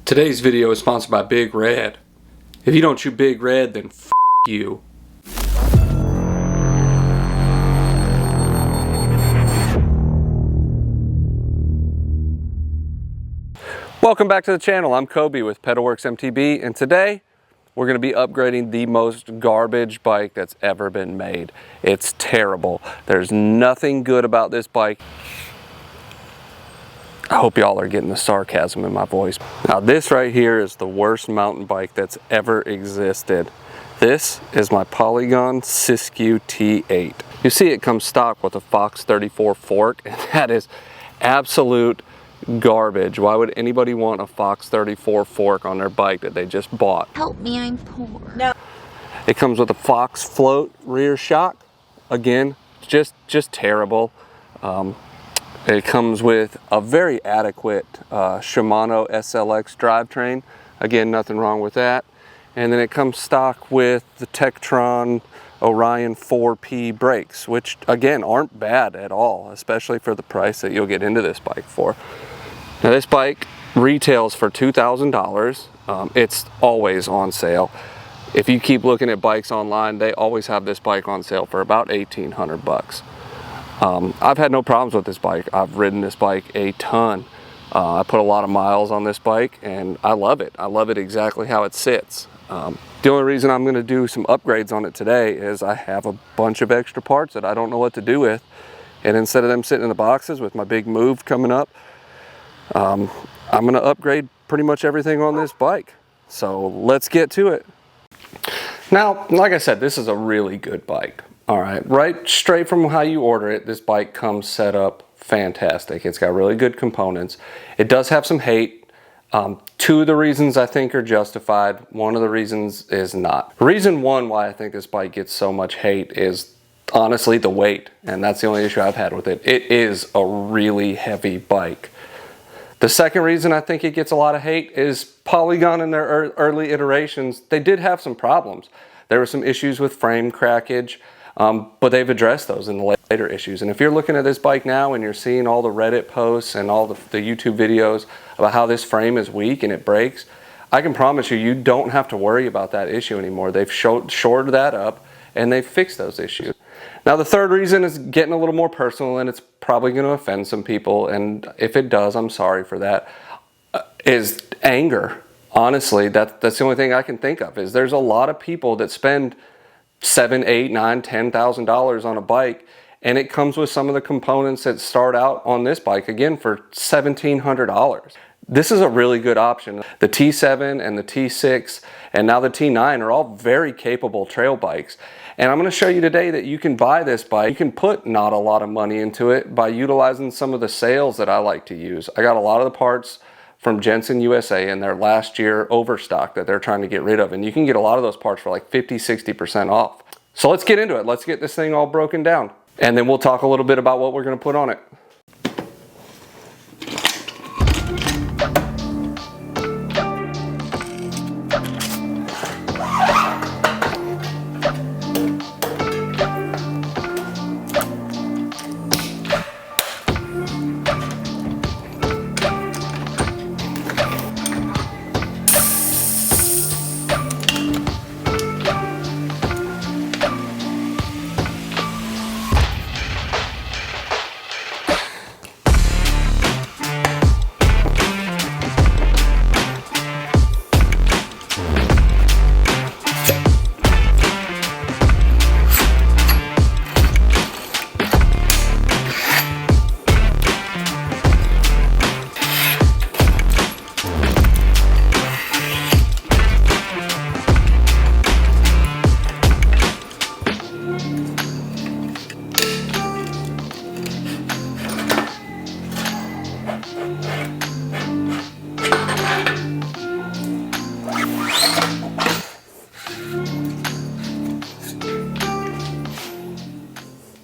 Today's video is sponsored by Big Red. If you don't chew Big Red, then f*** you. Welcome back to the channel. I'm Kobe with Pedalworks MTB, and today we're going to be upgrading the most garbage bike that's ever been made. It's terrible. There's nothing good about this bike. I hope y'all are getting the sarcasm in my voice. Now this right here is the worst mountain bike that's ever existed. This is my Polygon Siskiu T8. You see it comes stock with a Fox 34 fork, and that is absolute garbage. Why would anybody want a Fox 34 fork on their bike that they just bought? Help me, I'm poor. No. It comes with a Fox float rear shock. Again, just terrible. It comes with a very adequate Shimano SLX drivetrain. Again, nothing wrong with that. And then it comes stock with the Tektron Orion 4P brakes, which again aren't bad at all, especially for the price that you'll get into this bike for. Now this bike retails for $2,000. It's always on sale. If you keep looking at bikes online, they always have this bike on sale for about 1,800 bucks. I've had no problems with this bike. I've ridden this bike a ton. I put a lot of miles on this bike and I love it. I love it exactly how it sits. The only reason I'm going to do some upgrades on it today is I have a bunch of extra parts that I don't know what to do with. And instead of them sitting in the boxes with my big move coming up, I'm going to upgrade pretty much everything on this bike. So let's get to it. Now, like I said, this is a really good bike. All right straight from how you order it, this bike comes set up fantastic. It's got really good components. It does have some hate. Two of the reasons I think are justified. One of the reasons is not. Reason one why I think this bike gets so much hate is honestly the weight, and that's the only issue I've had with it. It is a really heavy bike. The second reason I think it gets a lot of hate is Polygon in their early iterations, they did have some problems. There were some issues with frame crackage. But they've addressed those in the later issues. And if you're looking at this bike now and you're seeing all the Reddit posts and all the YouTube videos about how this frame is weak and it breaks, I can promise you, you don't have to worry about that issue anymore. They've shored that up and they've fixed those issues. Now the third reason is getting a little more personal, and it's probably going to offend some people, and if it does, I'm sorry for that, is anger. Honestly, that's the only thing I can think of. Is there's a lot of people that spend $7,000, $8,000, $9,000, $10,000 on a bike, and it comes with some of the components that start out on this bike again for $1,700. This is a really good option. The T7 and the T6 and now the T9 are all very capable trail bikes, and I'm going to show you today that you can buy this bike. You can put not a lot of money into it by utilizing some of the sales that I like to use. I got a lot of the parts from Jensen USA in their last year overstock that they're trying to get rid of. And you can get a lot of those parts for like 50–60% off. So let's get into it. Let's get this thing all broken down. And then we'll talk a little bit about what we're going to put on it.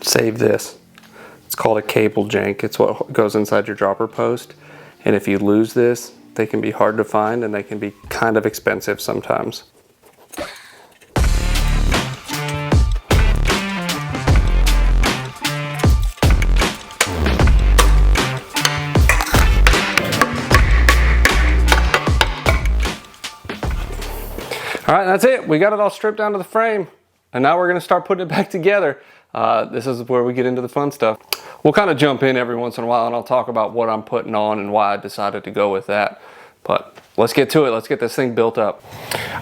Save this. It's called a cable jank. It's what goes inside your dropper post. And if you lose this, they can be hard to find and they can be kind of expensive sometimes. All right, that's it. We got it all stripped down to the frame, and now we're gonna start putting it back together. This is where we get into the fun stuff. We'll kind of jump in every once in a while, and I'll talk about what I'm putting on and why I decided to go with that. But let's get to it. Let's get this thing built up.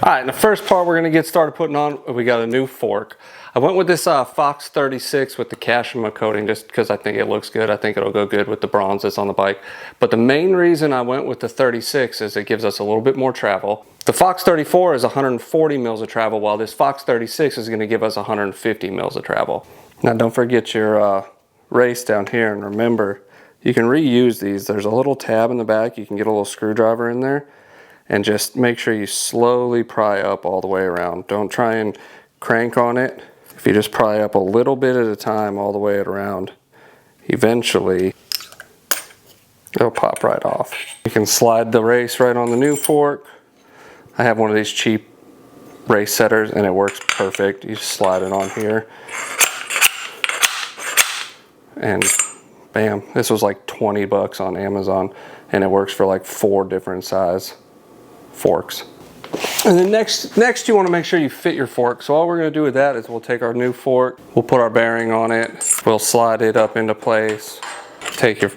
All right, the first part we're gonna get started putting on, we got a new fork. I went with this Fox 36 with the Kashima coating just because I think it looks good. I think it'll go good with the bronze that's on the bike. But the main reason I went with the 36 is it gives us a little bit more travel. The Fox 34 is 140 mils of travel, while this Fox 36 is gonna give us 150 mils of travel. Now don't forget your race down here, and remember, you can reuse these. There's a little tab in the back. You can get a little screwdriver in there, and just make sure you slowly pry up all the way around. Don't try and crank on it. If you just pry up a little bit at a time all the way around, eventually it'll pop right off. You can slide the race right on the new fork. I have one of these cheap race setters and it works perfect. You just slide it on here and bam. This was like 20 bucks on Amazon, and it works for like 4 different size forks. And then next you want to make sure you fit your fork. So all we're going to do with that is we'll take our new fork, we'll put our bearing on it, we'll slide it up into place, take your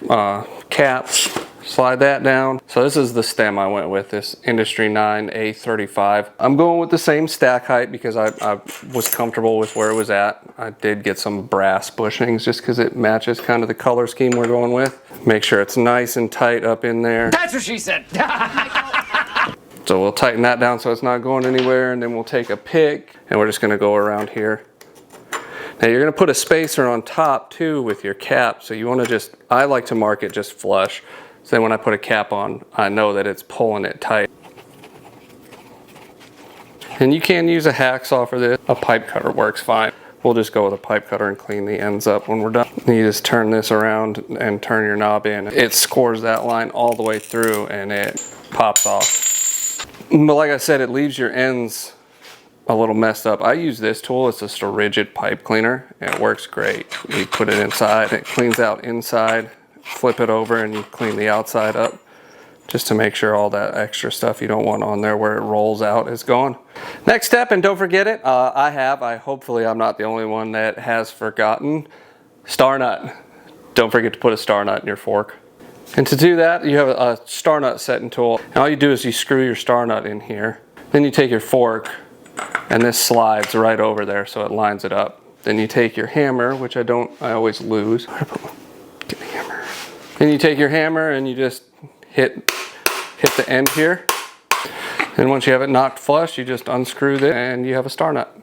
caps, slide that down. So this is the stem I went with, this Industry 9 A35. I'm going with the same stack height because I was comfortable with where it was at. I did get some brass bushings just because it matches kind of the color scheme we're going with. Make sure it's nice and tight up in there. That's what she said. So we'll tighten that down so it's not going anywhere, and then we'll take a pick and we're just gonna go around here. Now you're gonna put a spacer on top too with your cap. So you wanna just, I like to mark it just flush. So then when I put a cap on, I know that it's pulling it tight. And you can use a hacksaw for this. A pipe cutter works fine. We'll just go with a pipe cutter and clean the ends up when we're done. You just turn this around and turn your knob in. It scores that line all the way through and it pops off. But like I said, it leaves your ends a little messed up. I use this tool. It's just a rigid pipe cleaner. And it works great. You put it inside, it cleans out inside. Flip it over and you clean the outside up just to make sure all that extra stuff you don't want on there where it rolls out is gone. Next step, and don't forget it, hopefully I'm not the only one that has forgotten, star nut. Don't forget to put a star nut in your fork. And to do that, you have a star nut setting tool. And all you do is you screw your star nut in here. Then you take your fork and this slides right over there so it lines it up. Then you take your hammer, which I always lose. Get the hammer. Then you take your hammer and you just hit the end here. And once you have it knocked flush, you just unscrew this and you have a star nut.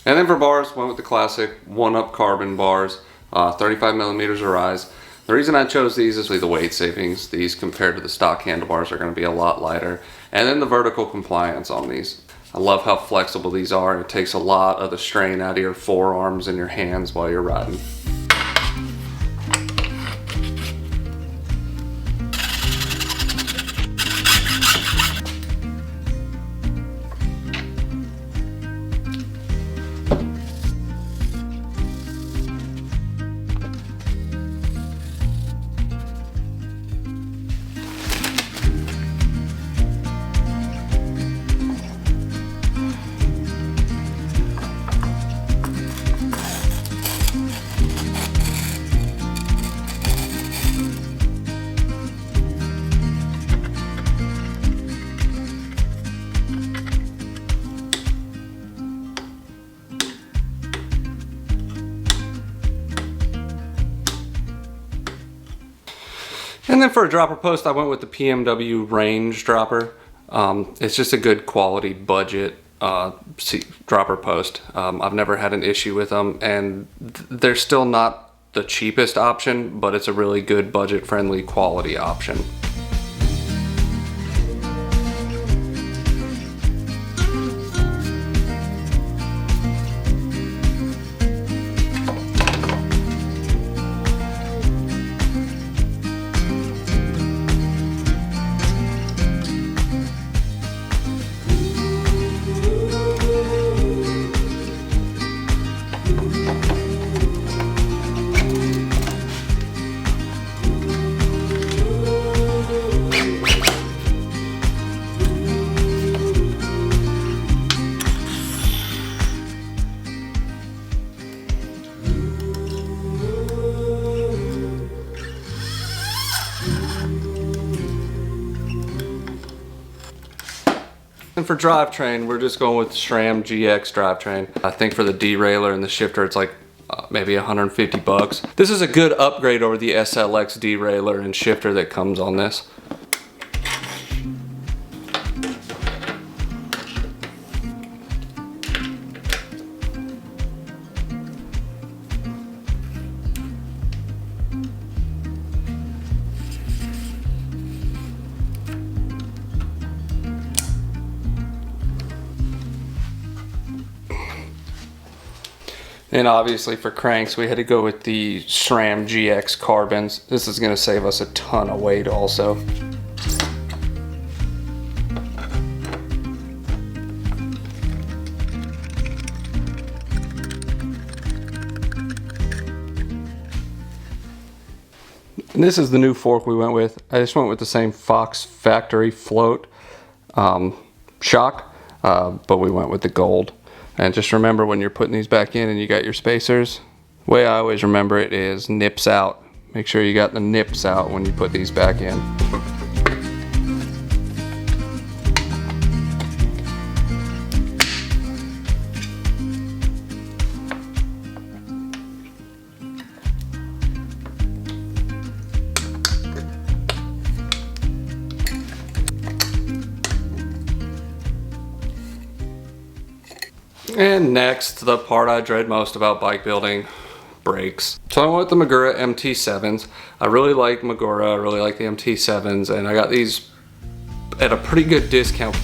And then for bars, went with the classic 1-up carbon bars, 35 millimeters of rise. The reason I chose these is the weight savings. These compared to the stock handlebars are going to be a lot lighter. And then the vertical compliance on these. I love how flexible these are. It takes a lot of the strain out of your forearms and your hands while you're riding. And then for a dropper post, I went with the PMW range dropper. It's just a good quality budget dropper post. I've never had an issue with them, and they're still not the cheapest option, but it's a really good budget friendly quality option. And for drivetrain, we're just going with SRAM GX drivetrain. I think for the derailleur and the shifter, it's like maybe 150 bucks. This is a good upgrade over the SLX derailleur and shifter that comes on this. And obviously for cranks, we had to go with the SRAM GX carbons. This is going to save us a ton of weight also. And this is the new fork we went with. I just went with the same Fox factory float shock, but we went with the gold. And just remember, when you're putting these back in and you got your spacers, the way I always remember it is nips out. Make sure you got the nips out when you put these back in. And next, the part I dread most about bike building, brakes. So I went with the Magura MT7s. I really like Magura, I really like the MT7s, and I got these at a pretty good discount.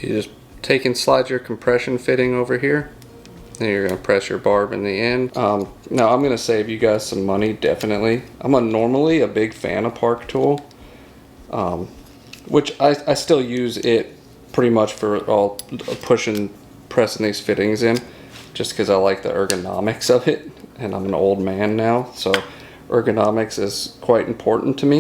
You just take and slide your compression fitting over here. Then you're going to press your barb in the end. Now I'm going to save you guys some money, definitely. I'm normally a big fan of Park Tool, which I still use it pretty much for all pressing these fittings in, just because I like the ergonomics of it, and I'm an old man now, so ergonomics is quite important to me.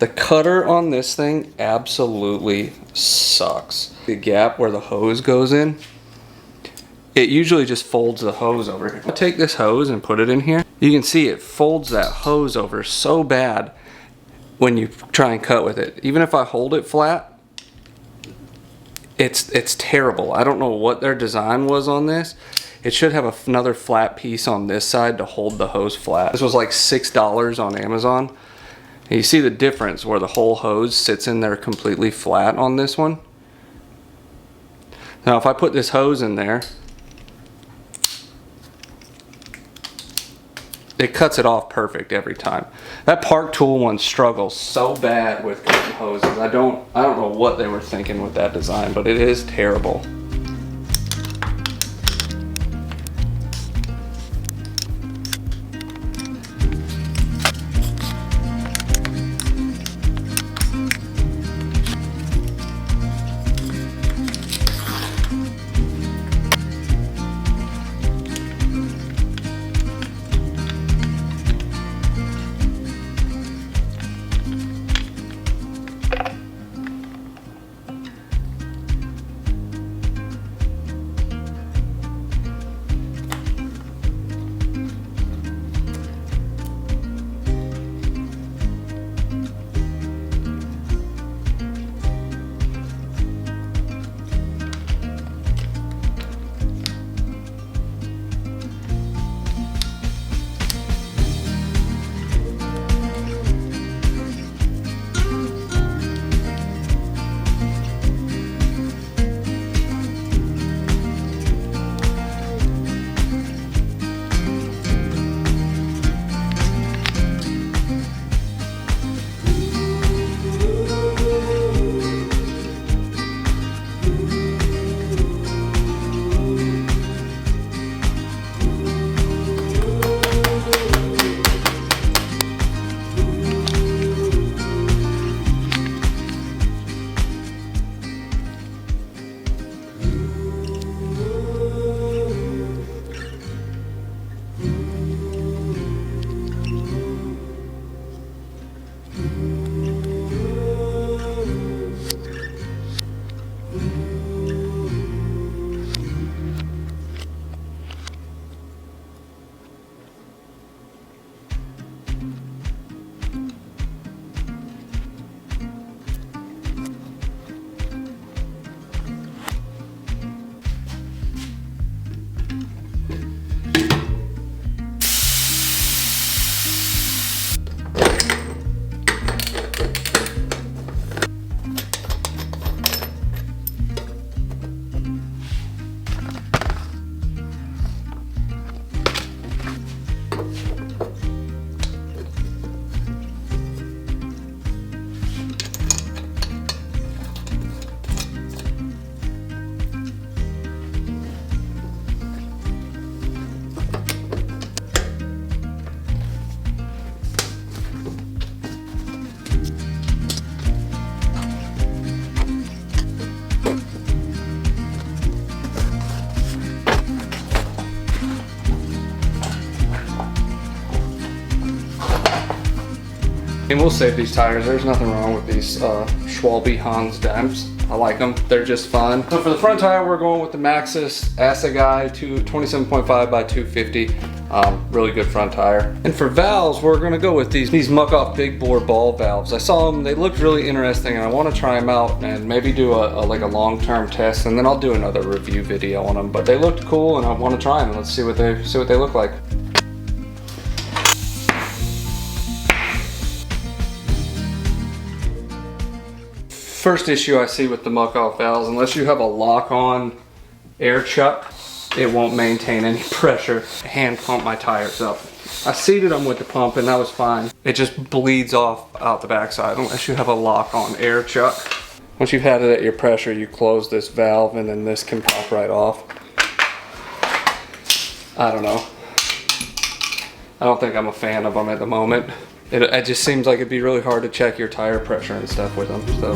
The cutter on this thing absolutely sucks. The gap where the hose goes in, it usually just folds the hose over here. I take this hose and put it in here. You can see it folds that hose over so bad when you try and cut with it. Even if I hold it flat, it's terrible. I don't know what their design was on this. It should have another flat piece on this side to hold the hose flat. This was like $6 on Amazon. And you see the difference where the whole hose sits in there completely flat on this one. Now if I put this hose in there, it cuts it off perfect every time. That Park Tool one struggles so bad with cutting hoses. I don't know what they were thinking with that design, but it is terrible. And we'll save these tires. There's nothing wrong with these Schwalbe Hans Dams. I like them. They're just fun. So for the front tire, we're going with the Maxxis Assegai 27.5 by 250. Really good front tire. And for valves, we're gonna go with these muck-off big bore ball valves. I saw them, they looked really interesting, and I wanna try them out and maybe do like a long-term test, and then I'll do another review video on them. But they looked cool, and I wanna try them. Let's see what they look like. First issue I see with the muck-off valves, unless you have a lock-on air chuck, it won't maintain any pressure. Hand pump my tires up. I seated them with the pump and that was fine. It just bleeds off out the backside unless you have a lock-on air chuck. Once you've had it at your pressure, you close this valve and then this can pop right off. I don't know. I don't think I'm a fan of them at the moment. It just seems like it'd be really hard to check your tire pressure and stuff with them. So.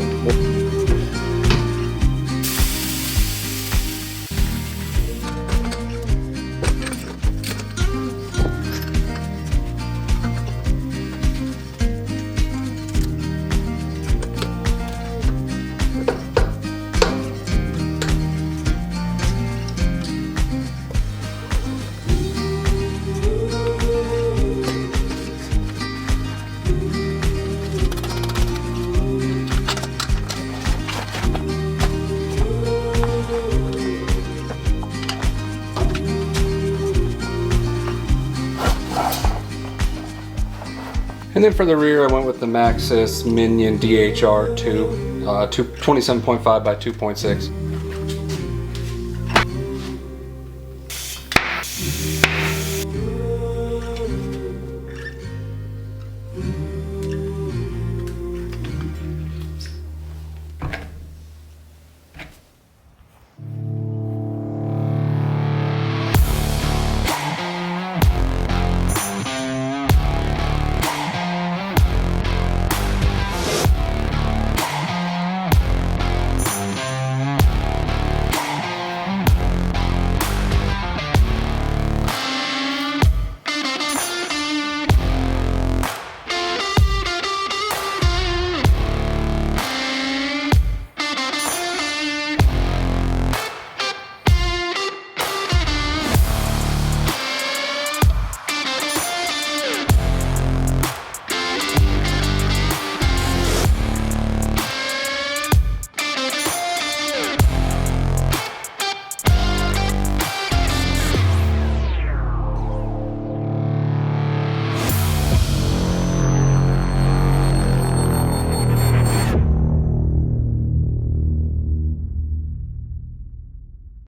And then for the rear, I went with the Maxxis Minion DHR2, 27.5 by 2.6.